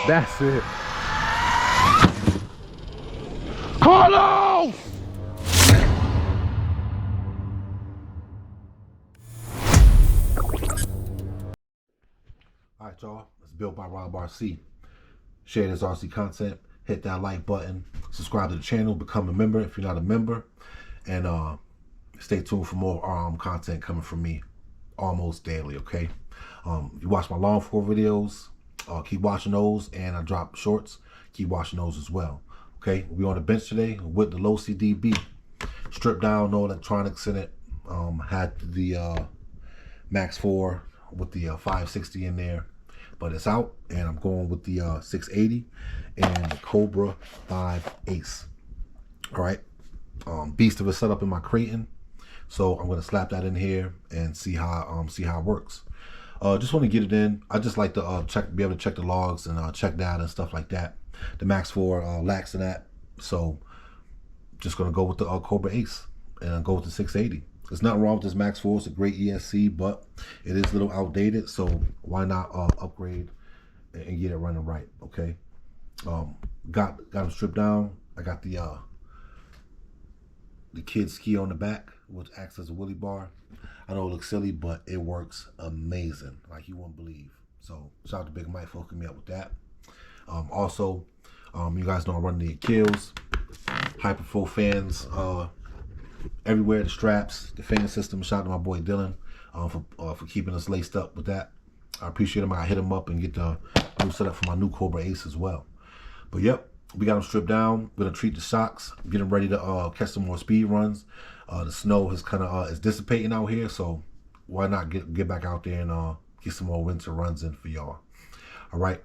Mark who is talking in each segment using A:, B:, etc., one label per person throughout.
A: That's it. Carlos! Alright, y'all. It's built by Rob RC. Share this RC content. Hit that like button. Subscribe to the channel. Become a member if you're not a member. And stay tuned for more content coming from me almost daily, okay? If you watch my long form videos, keep watching those. And I drop shorts. Keep watching those as well. Okay? We're on the bench today with the Losi DB. Stripped down, no electronics in it. Had the Max 4 with the 560 in there. But it's out, and I'm going with the 680 and the Cobra 5 Ace. All right, beast of a setup in my Creighton, so I'm gonna slap that in here and see how it works. Just want to get it in. I just like to be able to check the logs and check data and stuff like that. The Max 4 lacks in that, so just gonna go with the Cobra Ace and go with the 680. There's nothing wrong with this Max 4. It's a great ESC, but it is a little outdated, so why not upgrade and get it running right, okay? Got them stripped down. I got the kid ski on the back, which acts as a wheelie bar. I know it looks silly, but it works amazing, like you won't believe. So shout out to Big Mike for hooking me up with that. Also, you guys know I run the Achilles, Hyperflow fans, everywhere, the straps, the fan system. Shout out to my boy Dylan for keeping us laced up with that. I appreciate him. I hit him up and get the new setup for my new Cobra Ace as well. But yep, we got them stripped down. We're gonna treat the shocks, getting ready to catch some more speed runs. The snow is kind of is dissipating out here, so why not get back out there and get some more winter runs in for y'all. All right,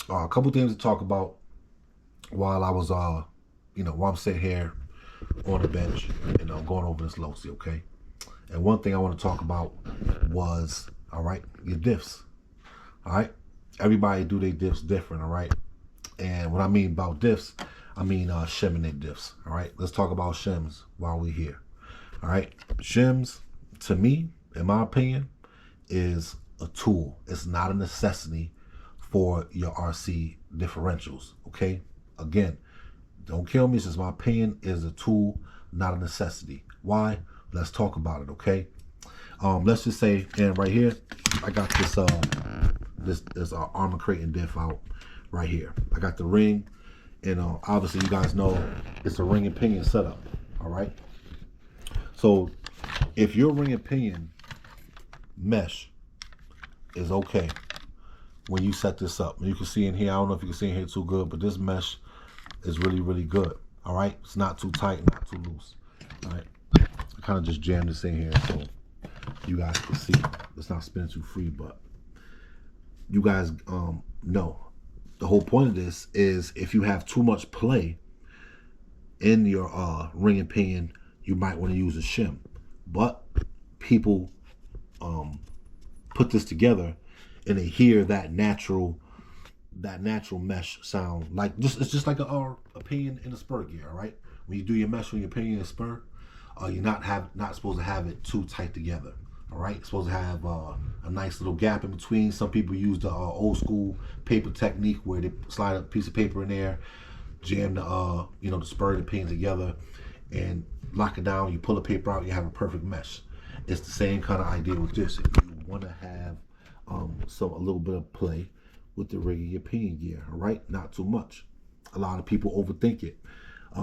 A: a couple things to talk about while I was while I'm sitting here on the bench and going over this Losi, okay? And one thing I want to talk about was, all right, your diffs. All right, everybody do their diffs different, all right? And what I mean about diffs, I mean shimming their diffs. All right, let's talk about shims while we're here. All right, shims, to me, in my opinion, is a tool. It's not a necessity for your RC differentials, okay? Again, don't kill me, it's just my opinion, is a tool, not a necessity. Why? Let's talk about it, okay? Let's just say, and right here, I got this Armor Creighton diff out right here. I got the ring, and obviously you guys know it's a ring and pinion setup, all right? So if your ring and pinion mesh is okay when you set this up, and you can see in here, I don't know if you can see in here too good, but this mesh is really, really good. All right, it's not too tight, not too loose. All right, I kind of just jammed this in here so you guys can see. It's not spinning too free, but you guys know the whole point of this is if you have too much play in your ring and pinion, you might want to use a shim. But people put this together and they hear that natural mesh sound, like it's just like a pinion in a spur gear. All right, when you do your mesh on your pinion and spur, you're not supposed to have it too tight together. All right, it's supposed to have a nice little gap in between. Some people use the old school paper technique where they slide a piece of paper in there, jam the the spur and the pinion together, and lock it down. You pull the paper out, you have a perfect mesh. It's the same kind of idea with this. If you want to have a little bit of play with the rig of your pinion gear, all right? Not too much. A lot of people overthink it.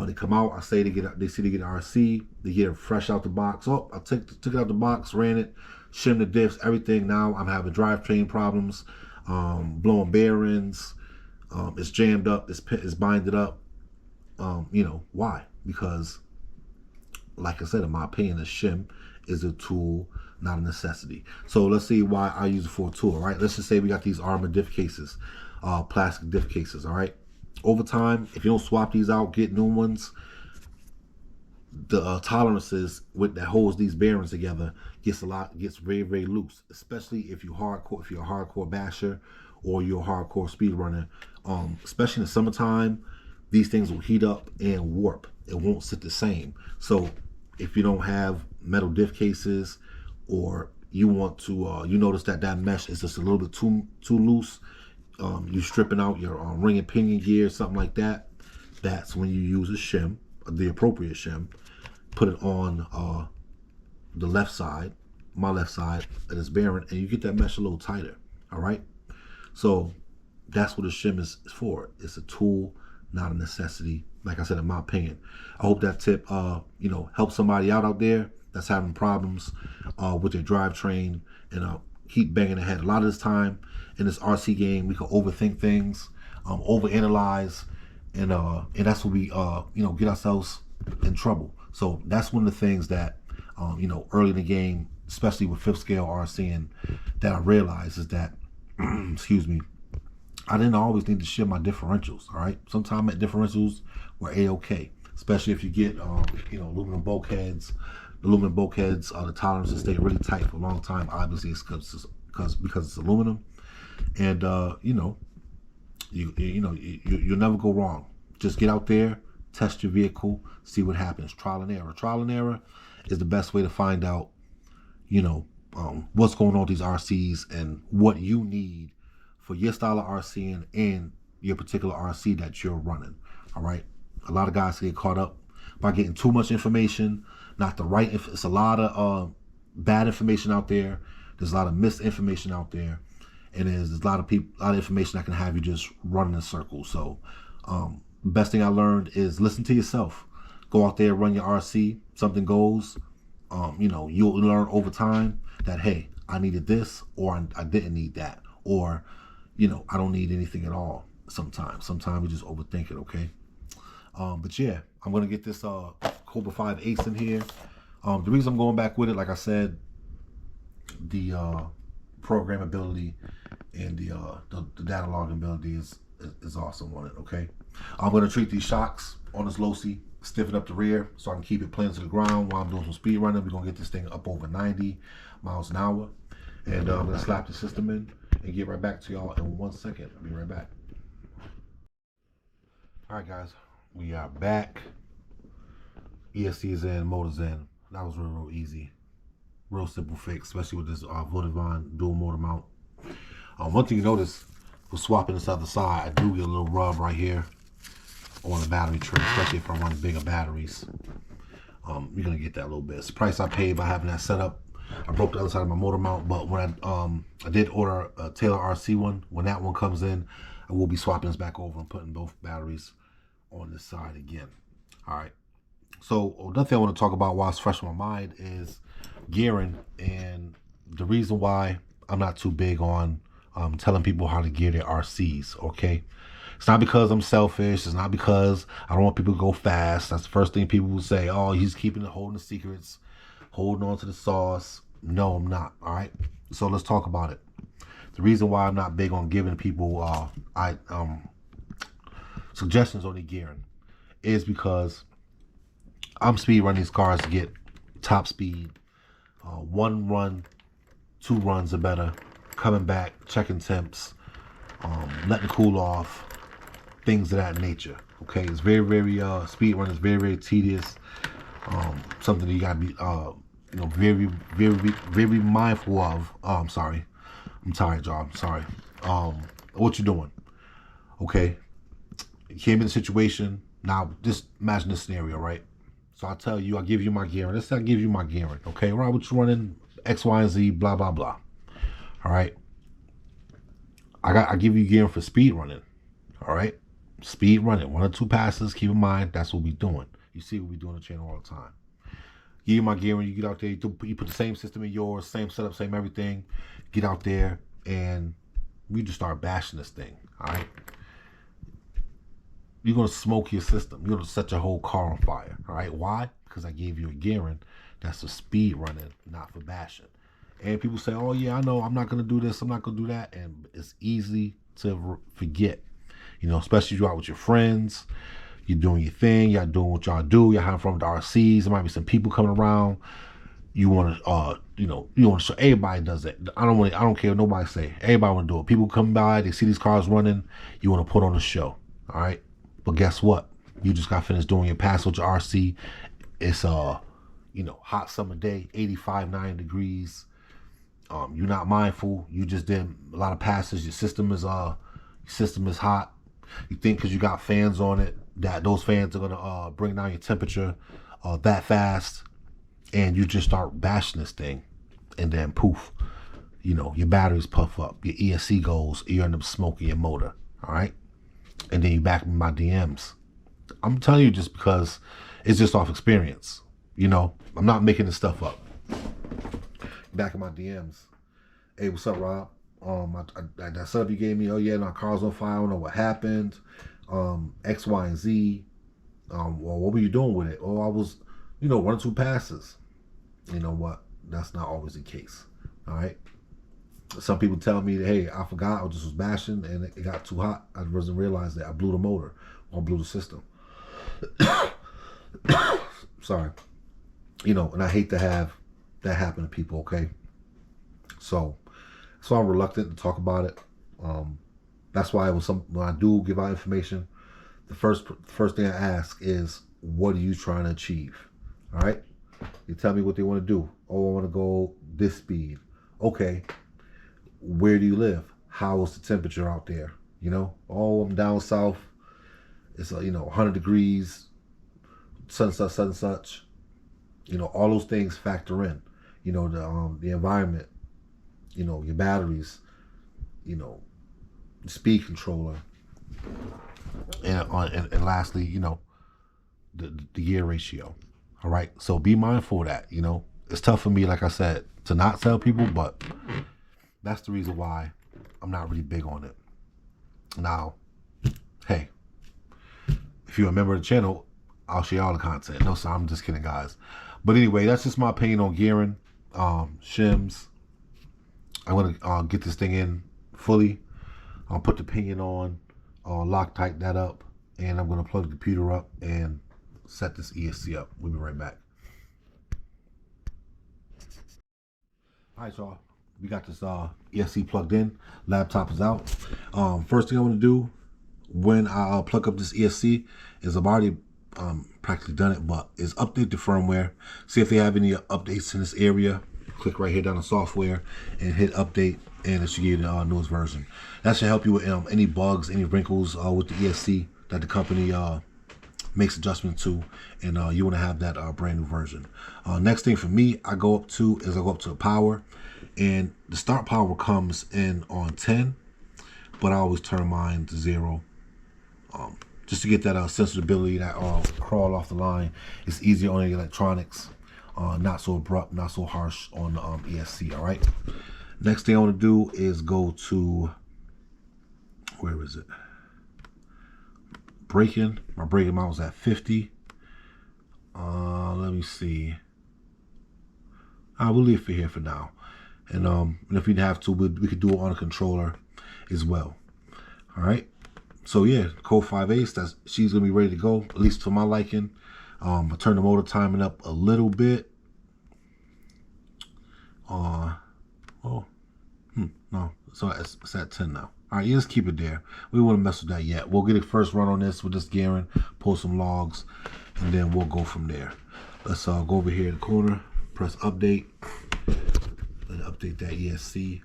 A: They come out, I say they see they get an RC, they get it fresh out the box. Oh, I took it out the box, ran it, shimmed the diffs, everything. Now I'm having drivetrain problems, blowing bearings, it's jammed up, it's binded up. Why? Because, like I said, in my opinion, a shim is a tool, not a necessity. So let's see why I use it for a tool, all right? Let's just say we got these armor diff cases, plastic diff cases, all right? Over time, if you don't swap these out, get new ones, the tolerances that holds these bearings together gets very, very loose, especially if you're a hardcore basher or you're a hardcore speed runner. Especially in the summertime, these things will heat up and warp. It won't sit the same. So if you don't have metal diff cases, or you want to you notice that mesh is just a little bit too loose, you stripping out your ring and pinion gear, something like that, that's when you use a shim, the appropriate shim. Put it on the left side, my left side, and it's bearing, and you get that mesh a little tighter. All right. So that's what a shim is for. It's a tool, not a necessity. Like I said, in my opinion, I hope that tip, helps somebody out there that's having problems with their drivetrain and keep banging ahead. A lot of this time in this RC game, we can overthink things, overanalyze, and that's what we get ourselves in trouble. So that's one of the things that early in the game, especially with fifth scale RCing, that I realized is that excuse me, I didn't always need to shim my differentials. All right, sometimes my differentials were a-okay, especially if you get aluminum bulkheads. Aluminum bulkheads, the tolerances stay really tight for a long time. Obviously, it's because it's aluminum, and you'll never go wrong. Just get out there, test your vehicle, see what happens. Trial and error. Trial and error is the best way to find out, what's going on with these RCs and what you need for your style of RCing and your particular RC that you're running. All right. A lot of guys get caught up by getting too much information, not the right. It's a lot of bad information out there. There's a lot of misinformation out there, and there's a lot of information that can have you just running in circles. So, the best thing I learned is listen to yourself. Go out there, run your RC. Something goes. You'll learn over time that, hey, I needed this, or I didn't need that, or I don't need anything at all. Sometimes we just overthink it. Okay. But yeah, I'm gonna get this Cobra 5 Ace in here. The reason I'm going back with it, like I said, the programmability and the data logging ability is awesome on it. Okay. I'm gonna treat these shocks on this Losi, stiffen up the rear so I can keep it plain to the ground while I'm doing some speed running. We're gonna get this thing up over 90 miles an hour, and I'm gonna slap the system in and get right back to y'all in 1 second. I'll be right back. All right, guys, we are back. ESC is in, motor's in. That was real easy, real simple fix, especially with this Vodafone dual motor mount. One thing you notice with swapping this other side, I do get a little rub right here on the battery tray, especially if I run bigger batteries. You're gonna get that a little bit. It's the price I paid by having that set up. I broke the other side of my motor mount, but when I did order a Taylor RC one, when that one comes in, I will be swapping this back over and putting both batteries on this side again. All right. So another thing I want to talk about while it's fresh in my mind is gearing, and the reason why I'm not too big on telling people how to gear their RCs. Okay. It's not because I'm selfish. It's not because I don't want people to go fast. That's the first thing people will say. Oh, he's holding the secrets, holding on to the sauce. No, I'm not. All right. So let's talk about it. The reason why I'm not big on giving people suggestions on the gearing is because I'm speed running these cars to get top speed. 1 run, 2 runs are better. Coming back, checking temps, letting cool off, things of that nature. Okay, it's very, very speed run is very, very tedious. Something that you gotta be very, very, very mindful of. I'm sorry, I'm tired, y'all. I'm sorry. What you doing? Okay, you came in a situation. Now, just imagine this scenario, right? So I tell you, I give you my gearing. Let's say I give you my gearing. Okay, right? What you running? X, Y, and Z. Blah, blah, blah. All right. I give you gearing for speed running. All right. Speed running. 1 or 2 passes. Keep in mind, that's what we're doing. You see what we do on the channel all the time. Give you my gearing. You get out there. You put the same system in yours. Same setup. Same everything. Get out there and we just start bashing this thing. All right. You're going to smoke your system. You're going to set your whole car on fire. All right. Why? Because I gave you a gearing that's for speed running, not for bashing. And people say, oh, yeah, I know. I'm not going to do this. I'm not going to do that. And it's easy to forget, especially if you're out with your friends. You're doing your thing. Y'all doing what y'all do. Y'all having fun with the RCs. There might be some people coming around. You want to, you want to show. Everybody does it. I don't care what nobody say. Everybody want to do it. People come by. They see these cars running. You want to put on a show. All right. But guess what? You just got finished doing your pass with your RC. It's hot summer day, 85, 90 degrees. You're not mindful. You just did a lot of passes. Your system is your system is hot. You think because you got fans on it that those fans are gonna bring down your temperature that fast, and you just start bashing this thing, and then poof, you know, your batteries puff up, your ESC goes, you end up smoking your motor. All right, and then you back in my DMs. I'm telling you just because it's just off experience. You know, I'm not making this stuff up. Back in my DMs. Hey, what's up, Rob? That setup you gave me, oh yeah, my car's on fire, I don't know what happened. X, Y, and Z. Well, what were you doing with it? Oh, I was, you know, 1 or 2 passes. You know what? That's not always the case. All right. Some people tell me that, hey, I forgot, I just was bashing and it got too hot. I wasn't realize that I blew the motor or blew the system. Sorry. You know, and I hate to have that happen to people, okay? So I'm reluctant to talk about it. That's why when I do give out information, the first thing I ask is, what are you trying to achieve? All right? You tell me what they want to do. Oh, I want to go this speed. Okay. Where do you live? How is the temperature out there? You know? Oh, I'm down south. It's 100 degrees, such and such. You know, all those things factor in. You know, the environment. You know, your batteries. You know, the speed controller, and lastly, you know, the gear ratio. All right, so be mindful of that. You know, it's tough for me, like I said, to not tell people, but that's the reason why I'm not really big on it. Now, hey, if you're a member of the channel, I'll share all the content. No, sir, I'm just kidding, guys. But anyway, that's just my opinion on gearing, shims. I'm gonna get this thing in fully. I'll put the pinion on, Loctite that up, and I'm gonna plug the computer up and set this ESC up. We'll be right back. All right, y'all. We got this ESC plugged in. Laptop is out. First thing I want to do when I plug up this ESC is I've already practically done it, but is update the firmware. See if they have any updates in this area. Click right here down on software and hit update, and it should give you the newest version. That should help you with any bugs, any wrinkles with the ESC that the company makes adjustment to, and you want to have that brand new version. Next thing for me, I go up to the power, and the start power comes in on 10, but I always turn mine to 0. Just to get that sensitivity, that crawl off the line. It's easier on the electronics. Not so abrupt, not so harsh on the ESC. All right. Next thing I want to do is go to, where is it? Braking. My braking amount was at 50. Let me see. We'll leave it for here for now. And if we'd have to, we could do it on a controller as well. All right. So yeah, Cobra 5 Ace. She's gonna be ready to go, at least for my liking. I turned the motor timing up a little bit. No, so it's at 10 now. All right, just keep it there. We won't mess with that yet. We'll get a first run on this with this gearing, pull some logs, and then we'll go from there. Let's go over here in the corner, press update, and update that ESC.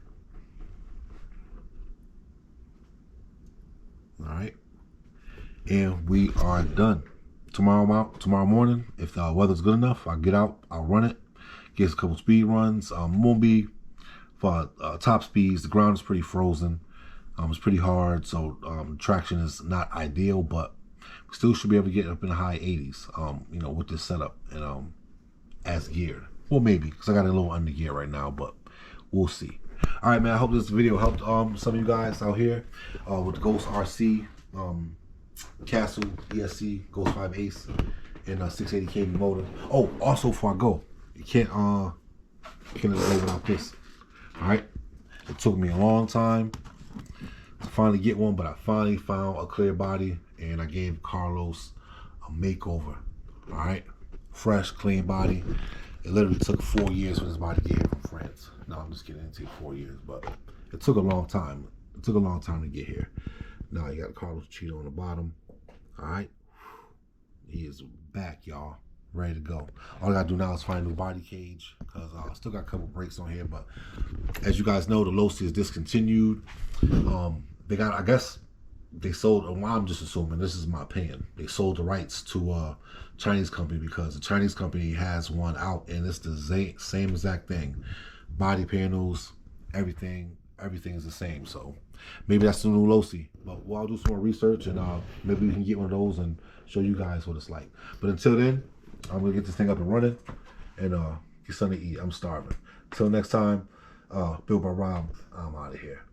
A: All right, and we are done. Tomorrow morning, if the weather's good enough, I'll get out, I'll run it, get a couple speed runs. Won't be for top speeds. The ground is pretty frozen. It's pretty hard, so traction is not ideal, but we still should be able to get up in the high 80s, you know, with this setup and as geared. Well, maybe, because I got a little under gear right now, but we'll see. All right, man, I hope this video helped some of you guys out here with the Ghost RC Castle ESC Ghost 5 Ace and 680 kV motor. Oh, also before I go, you can't go without this. All right, it took me a long time to finally get one, but I finally found a clear body, and I gave Carlos a makeover. All right, fresh, clean body. It literally took 4 years for this body to get here from France. No, I'm just kidding. It didn't take 4 years, but it took a long time. It took a long time to get here. Now you got Carlos Cheeto on the bottom. All right, he is back, y'all, ready to go. All I gotta do now is find a new body cage, because I still got a couple brakes on here. But as you guys know, the Losi is discontinued. They got, I guess, they sold, well, I'm just assuming, this is my opinion, they sold the rights to a Chinese company, because the Chinese company has one out and it's the same exact thing. Body panels, everything is the same. So maybe that's the new Losi. But I'll do some more research, and maybe we can get one of those and show you guys what it's like. But until then, I'm gonna get this thing up and running and get something to eat. I'm starving. Till next time, Built by Rob, I'm out of here.